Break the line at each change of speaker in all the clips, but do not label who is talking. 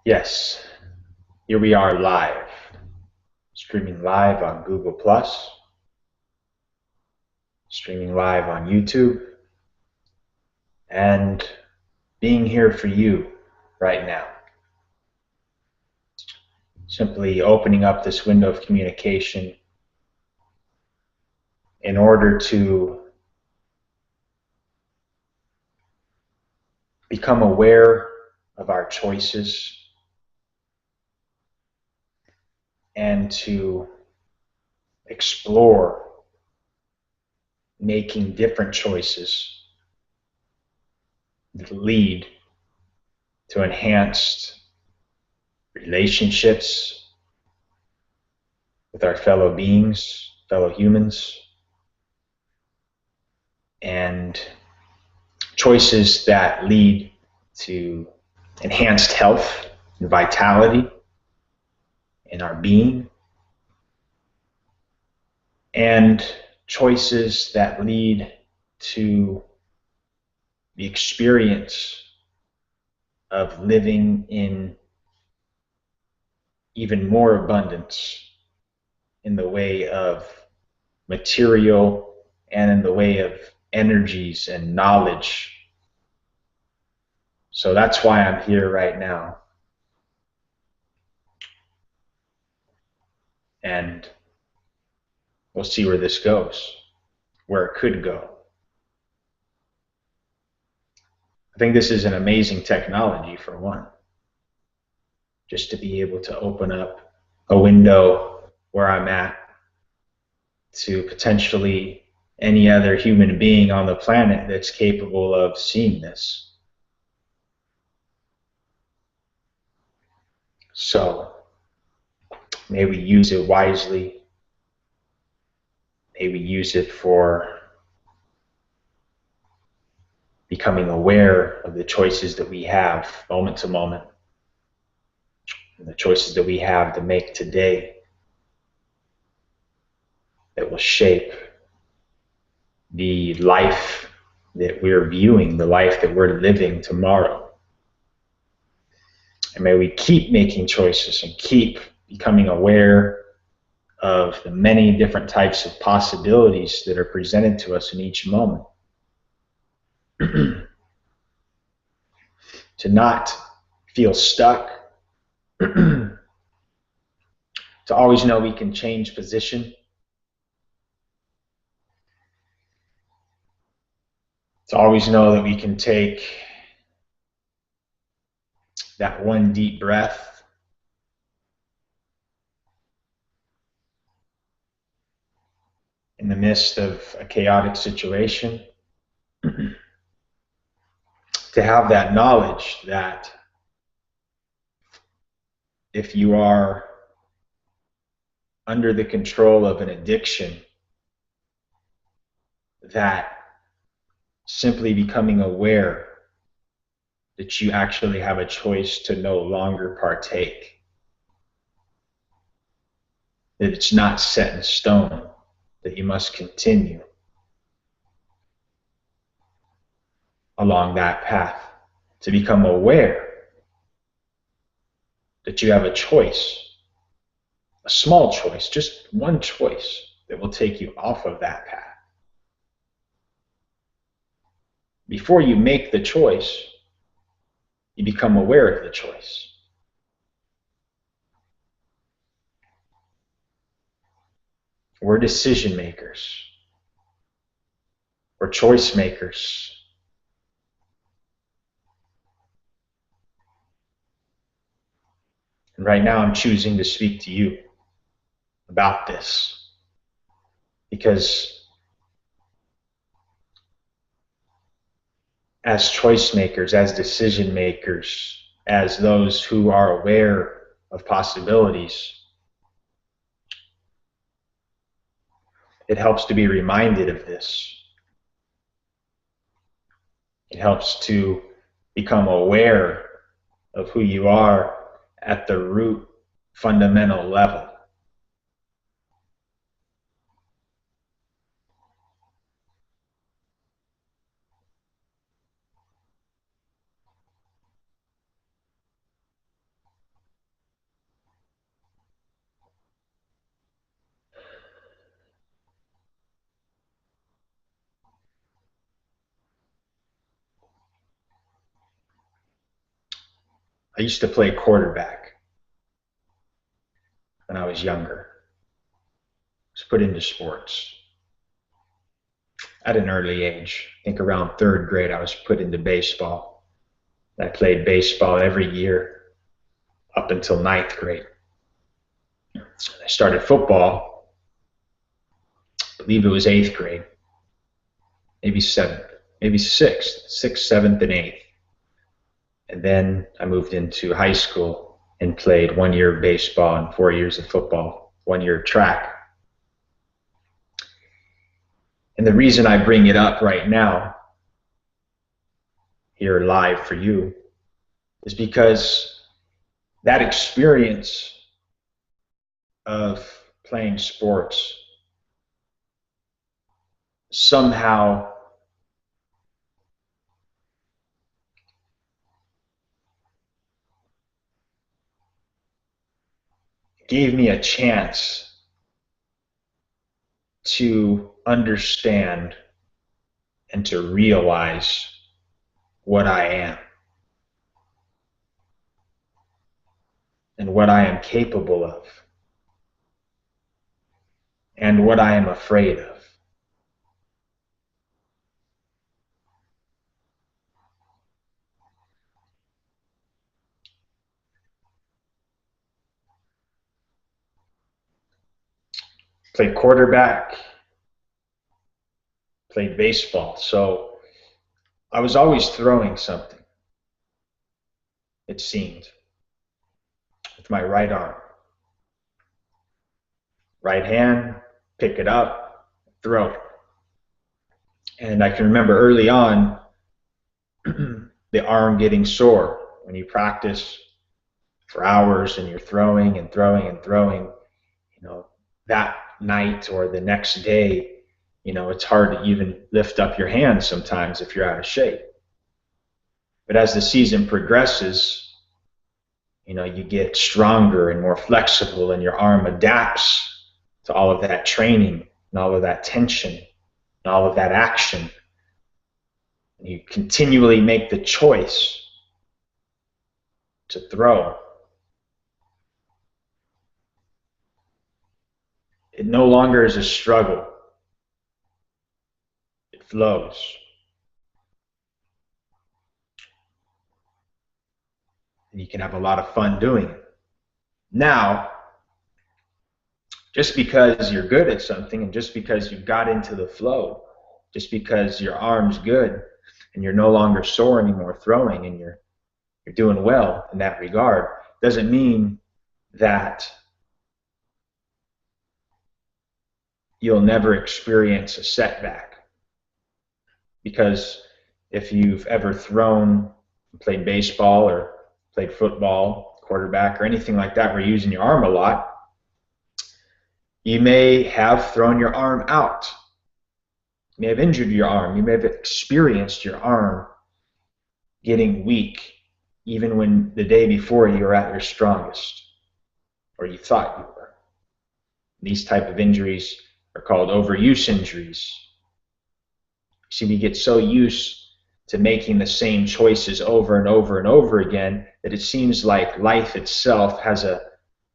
Yes, here we are live, streaming live on Google Plus, streaming live on YouTube, and being here for you right now. Simply opening up this window of communication in order to become aware of our choices and to explore making different choices that lead to enhanced relationships with our fellow beings, fellow humans, and choices that lead to enhanced health and vitality in our being, and choices that lead to the experience of living in even more abundance in the way of material and in the way of energies and knowledge. So that's why I'm here right now. And we'll see where this goes, where it could go. I think this is an amazing technology, for one. Just to be able to open up a window where I'm at to potentially any other human being on the planet that's capable of seeing this. So may we use it wisely. May we use it for becoming aware of the choices that we have moment to moment, and the choices that we have to make today that will shape the life that we're viewing, the life that we're living tomorrow. And may we keep making choices and keep becoming aware of the many different types of possibilities that are presented to us in each moment. To not feel stuck, to always know we can change position, to always know that we can take that one deep breath in the midst of a chaotic situation, to have that knowledge that if you are under the control of an addiction, that simply becoming aware that you actually have a choice to no longer partake, that it's not set in stone, that you must continue along that path, to become aware that you have a choice, a small choice, just one choice that will take you off of that path. Before you make the choice, you become aware of the choice. We're decision makers. We're choice makers. And right now I'm choosing to speak to you about this because as choice makers, as decision makers, as those who are aware of possibilities, it helps to be reminded of this. It helps to become aware of who you are at the root fundamental level. I used to play quarterback when I was younger. I was put into sports at an early age. I think around third grade, I was put into baseball. I played baseball every year up until ninth grade. I started football, I believe it was eighth grade, maybe seventh, maybe sixth, 7th, and 8th. And then I moved into high school and played 1 year of baseball and 4 years of football, 1 year of track. And the reason I bring it up right now, here live for you, is because that experience of playing sports somehow gave me a chance to understand and to realize what I am and what I am capable of and what I am afraid of. Played quarterback, played baseball, so I was always throwing something, it seemed, with my right arm. Right hand, pick it up, throw it. And I can remember early on the arm getting sore when you practice for hours and you're throwing and throwing and throwing. That night or the next day, it's hard to even lift up your hands sometimes if you're out of shape. But as the season progresses, you get stronger and more flexible, and your arm adapts to all of that training and all of that tension and all of that action. And you continually make the choice to throw. It no longer is a struggle. It flows. And you can have a lot of fun doing it. Now, just because you're good at something and just because you've got into the flow, just because your arm's good and you're no longer sore anymore throwing and you're doing well in that regard, doesn't mean that you'll never experience a setback. Because if you've ever thrown, played baseball or played football, quarterback, or anything like that where you're using your arm a lot, you may have thrown your arm out. You may have injured your arm. You may have experienced your arm getting weak even when the day before you were at your strongest, or you thought you were. These type of injuries are called overuse injuries. See, we get so used to making the same choices over and over and over again that it seems like life itself has a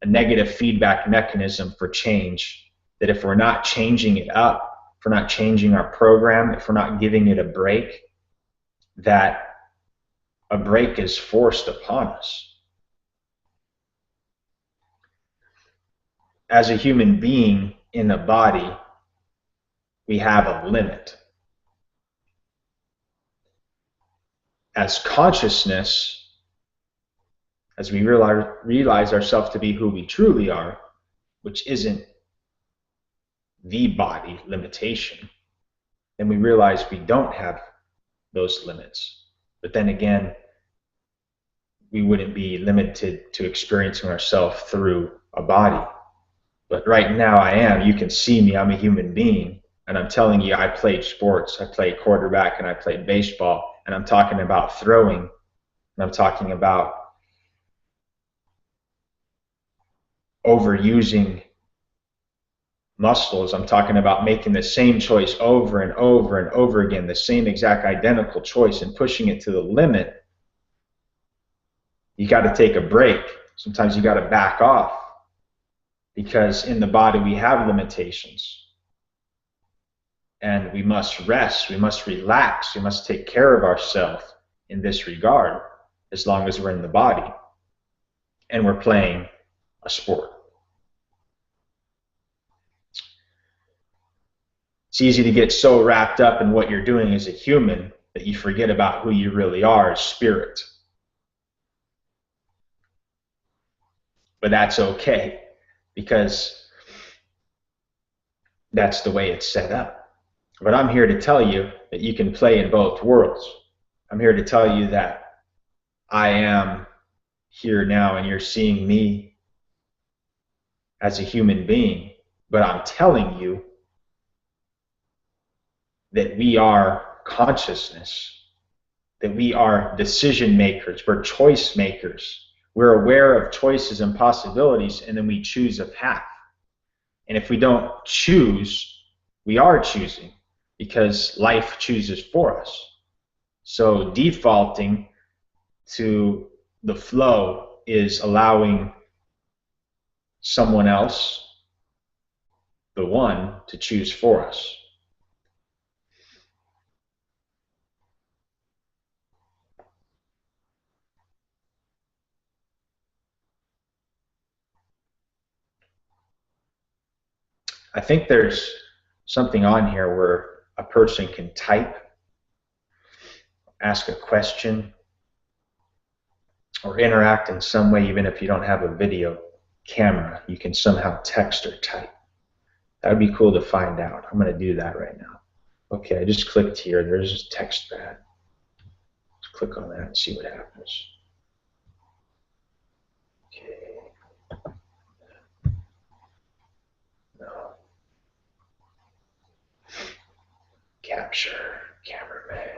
negative feedback mechanism for change, that if we're not changing it up, if we're not changing our program, if we're not giving it a break, that a break is forced upon us. As a human being in a body, we have a limit. As consciousness, as we realize ourselves to be who we truly are, which isn't the body limitation, then we realize we don't have those limits. But then again, we wouldn't be limited to experiencing ourselves through a body. But right now I am. You can see me. I'm a human being. And I'm telling you, I played sports. I played quarterback and I played baseball. And I'm talking about throwing. And I'm talking about overusing muscles. I'm talking about making the same choice over and over and over again, the same exact identical choice, and pushing it to the limit. You got to take a break. Sometimes you got to back off, because in the body we have limitations. And we must rest, we must relax, we must take care of ourselves in this regard as long as we're in the body and we're playing a sport. It's easy to get so wrapped up in what you're doing as a human that you forget about who you really are as spirit. But that's okay, because that's the way it's set up. But I'm here to tell you that you can play in both worlds. I'm here to tell you that I am here now and you're seeing me as a human being, but I'm telling you that we are consciousness, that we are decision makers, we're choice makers. We're aware of choices and possibilities, and then we choose a path. And if we don't choose, we are choosing, because life chooses for us. So defaulting to the flow is allowing someone else, the one, to choose for us. I think there's something on here where a person can type, ask a question, or interact in some way. Even if you don't have a video camera, you can somehow text or type. That would be cool to find out. I'm going to do that right now. Okay, I just clicked here. There's a text pad. Let's click on that and see what happens. Okay. No. Capture, cameraman.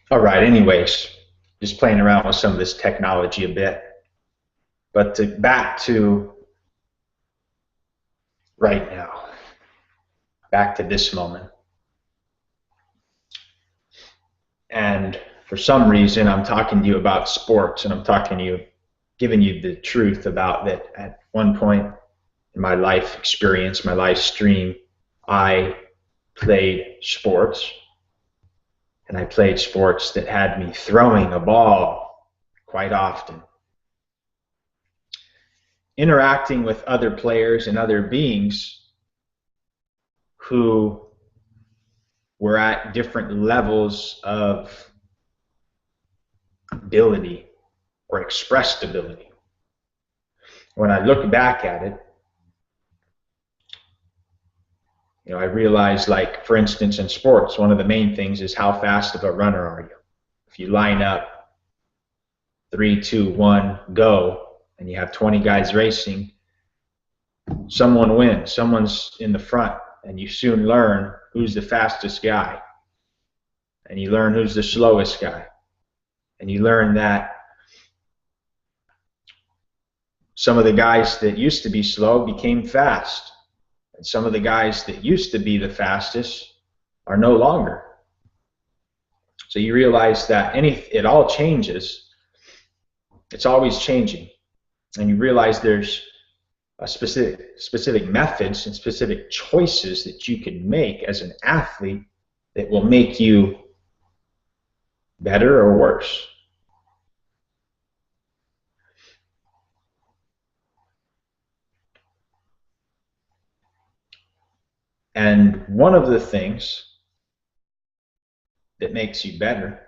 All right, anyways, just playing around with some of this technology a bit. But back to right now, back to this moment. And for some reason, I'm talking to you about sports, and I'm talking to you, giving you the truth about that. At one point in my life experience, my life stream, I played sports, and I played sports that had me throwing a ball quite often, interacting with other players and other beings who were at different levels of ability or expressed ability. When I look back at it, I realize, like, for instance, in sports, one of the main things is how fast of a runner are you? If you line up 3, 2, 1, go, and you have 20 guys racing, someone wins, someone's in the front, and you soon learn who's the fastest guy, and you learn who's the slowest guy, and you learn that some of the guys that used to be slow became fast, and some of the guys that used to be the fastest are no longer. So you realize that it all changes. It's always changing. And you realize there's a specific methods and specific choices that you can make as an athlete that will make you better or worse. And one of the things that makes you better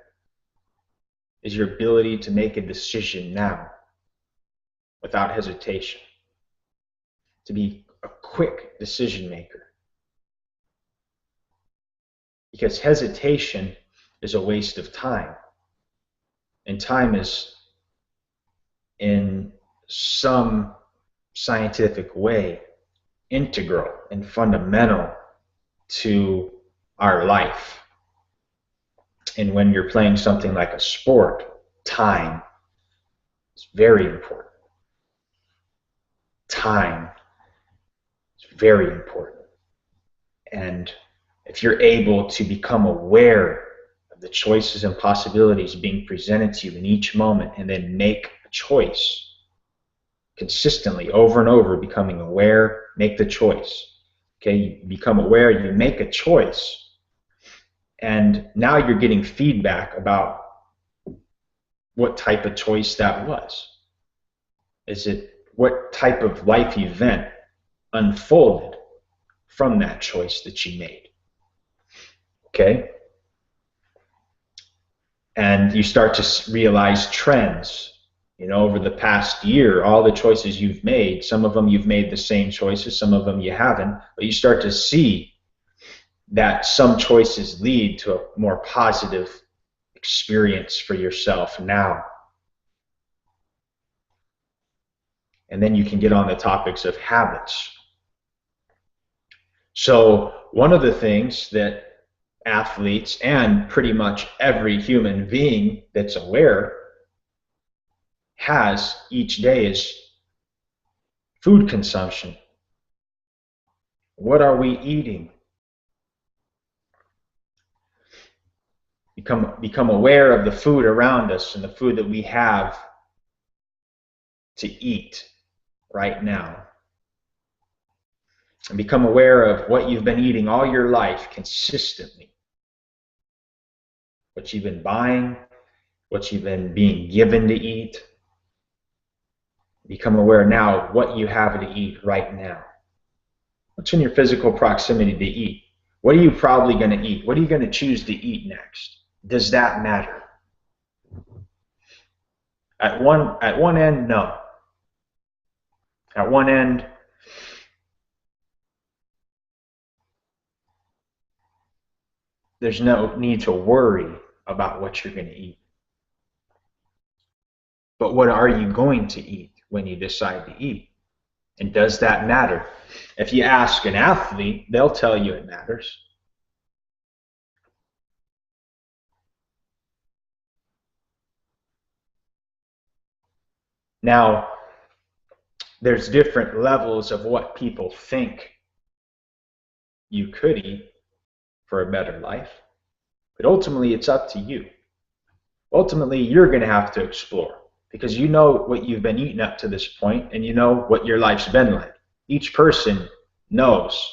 is your ability to make a decision now without hesitation, to be a quick decision maker. Because hesitation is a waste of time. And time is, in some scientific way, integral and fundamental to our life. And when you're playing something like a sport, time is very important. Time is very important. And if you're able to become aware of the choices and possibilities being presented to you in each moment, and then make a choice consistently over and over, becoming aware, make the choice. Okay, you become aware, you make a choice, and now you're getting feedback about what type of choice that was. What type of life event unfolded from that choice that you made? Okay? And you start to realize trends. Over the past year, all the choices you've made, some of them you've made the same choices, some of them you haven't, but you start to see that some choices lead to a more positive experience for yourself now. And then you can get on the topics of habits. So one of the things that athletes and pretty much every human being that's aware has each day is food consumption. What are we eating? Become aware of the food around us and the food that we have to eat right now. And become aware of what you've been eating all your life consistently. What you've been buying, what you've been being given to eat. Become aware now of what you have to eat right now. What's in your physical proximity to eat? What are you probably going to eat? What are you going to choose to eat next? Does that matter? At one end, no. At one end, there's no need to worry about what you're going to eat. But what are you going to eat when you decide to eat? And does that matter? If you ask an athlete, they'll tell you it matters. Now, there's different levels of what people think you could eat for a better life. But ultimately, it's up to you. Ultimately, you're going to have to explore because you know what you've been eating up to this point and you know what your life's been like. Each person knows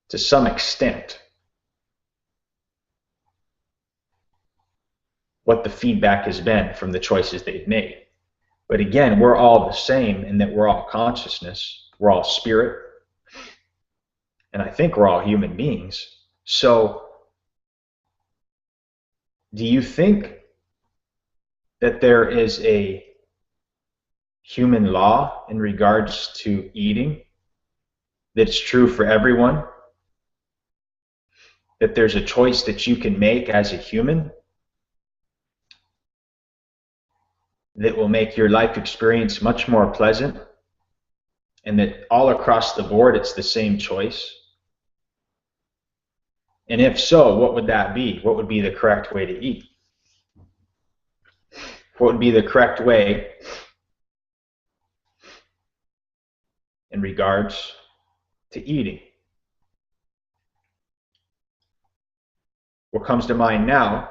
to some extent what the feedback has been from the choices they've made. But again, we're all the same in that we're all consciousness, we're all spirit, and I think we're all human beings. So, do you think that there is a human law in regards to eating that's true for everyone? That there's a choice that you can make as a human that will make your life experience much more pleasant, and that all across the board it's the same choice? And if so, what would that be? What would be the correct way to eat? What would be the correct way in regards to eating? What comes to mind now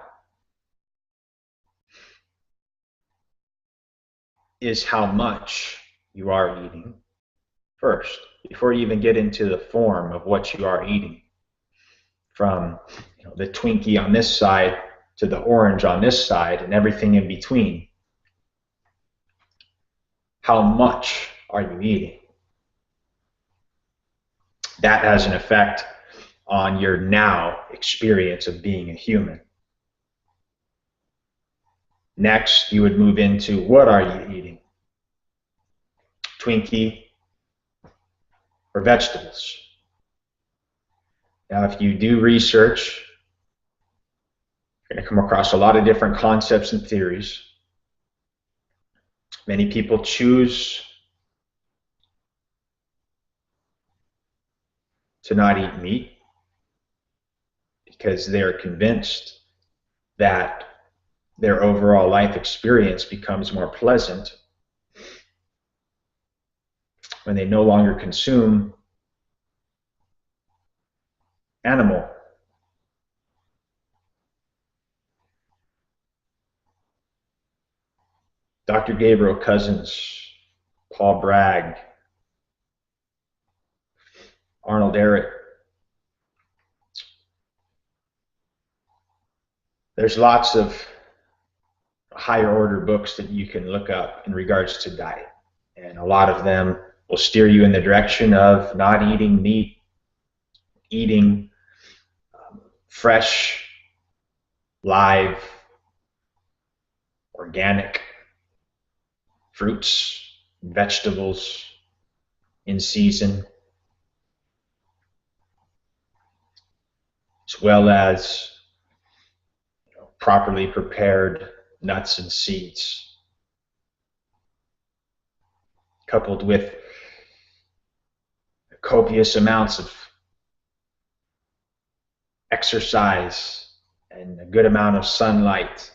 is how much you are eating first, before you even get into the form of what you are eating. From the Twinkie on this side to the orange on this side and everything in between. How much are you eating? That has an effect on your now experience of being a human. Next, you would move into what are you eating? Twinkie or vegetables? Now, if you do research, you're going to come across a lot of different concepts and theories. Many people choose to not eat meat because they're convinced that their overall life experience becomes more pleasant when they no longer consume animal. Dr. Gabriel Cousens, Paul Bragg, Arnold Ehret. There's lots of higher order books that you can look up in regards to diet. And a lot of them will steer you in the direction of not eating meat, eating fresh, live, organic fruits, vegetables in season, as well as properly prepared nuts and seeds, coupled with copious amounts of exercise and a good amount of sunlight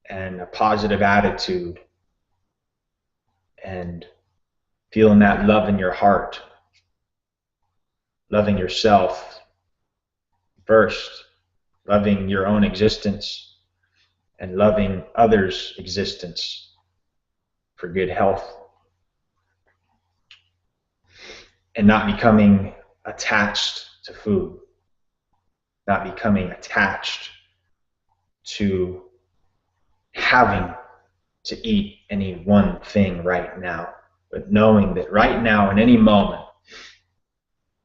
and a positive attitude and feeling that love in your heart, loving yourself first, loving your own existence, and loving others' existence for good health, and not becoming attached to food, not becoming attached to having to eat any one thing right now, but knowing that right now, in any moment,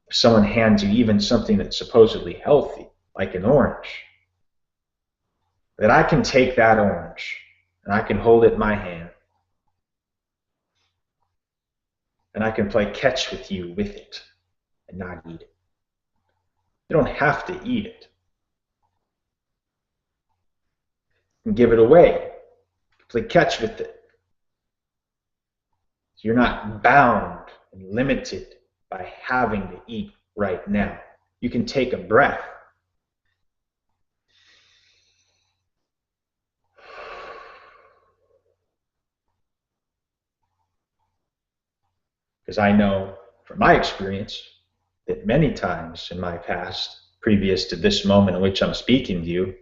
if someone hands you even something that's supposedly healthy, like an orange, that I can take that orange and I can hold it in my hand and I can play catch with you with it and not eat it. You don't have to eat it. You can give it away, play catch with it. You're not bound and limited by having to eat right now. You can take a breath. Because I know from my experience that many times in my past, previous to this moment in which I'm speaking to you,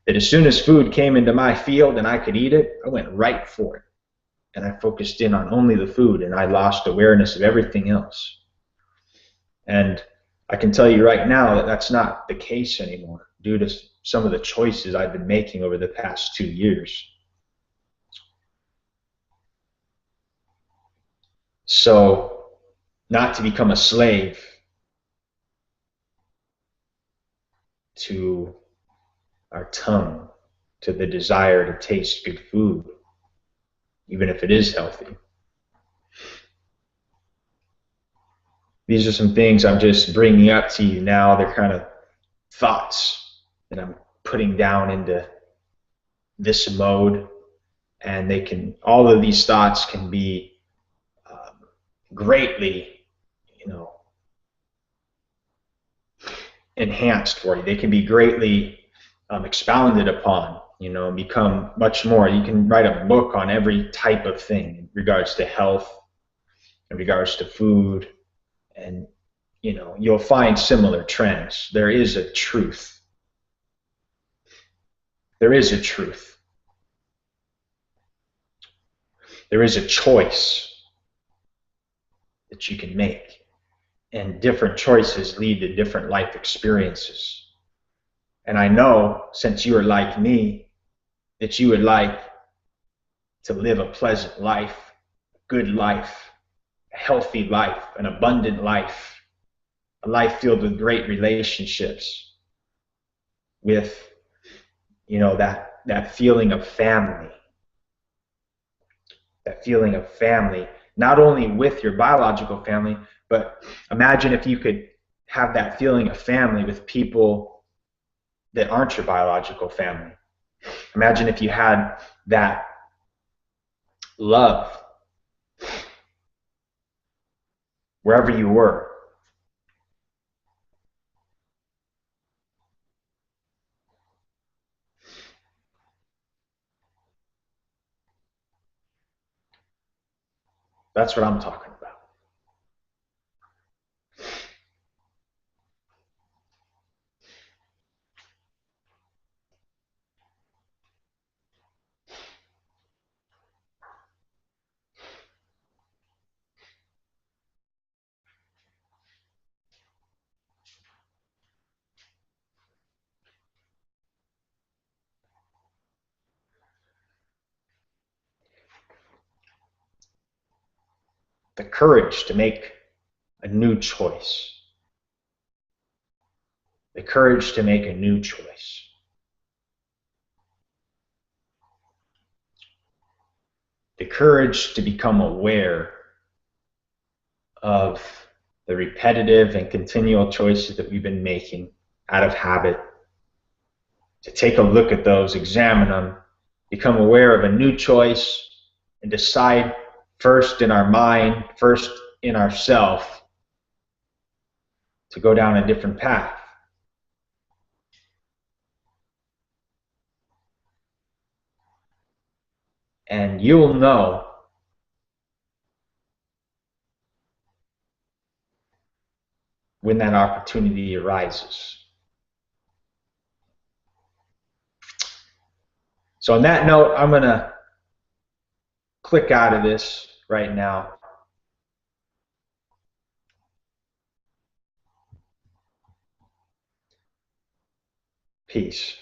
that as soon as food came into my field and I could eat it, I went right for it. And I focused in on only the food, and I lost awareness of everything else. And I can tell you right now that that's not the case anymore due to some of the choices I've been making over the past 2 years. So, not to become a slave to our tongue, to the desire to taste good food, even if it is healthy. These are some things I'm just bringing up to you now. They're kind of thoughts that I'm putting down into this mode, and they can, all of these thoughts can be greatly, enhanced for you. They can be greatly expounded upon, and become much more. You can write a book on every type of thing in regards to health, in regards to food, and you'll find similar trends. There is a truth. There is a truth. There is a choice that you can make. And different choices lead to different life experiences. And I know, since you are like me, that you would like to live a pleasant life, a good life, a healthy life, an abundant life, a life filled with great relationships, with that feeling of family, not only with your biological family, but imagine if you could have that feeling of family with people that aren't your biological family. Imagine if you had that love wherever you were. That's what I'm talking about. The courage to make a new choice. The courage to make a new choice. The courage to become aware of the repetitive and continual choices that we've been making out of habit. To take a look at those, examine them, become aware of a new choice, and decide first in our mind, first in ourself, to go down a different path. And you'll know when that opportunity arises. So on that note, I'm going to click out of this right now. Peace.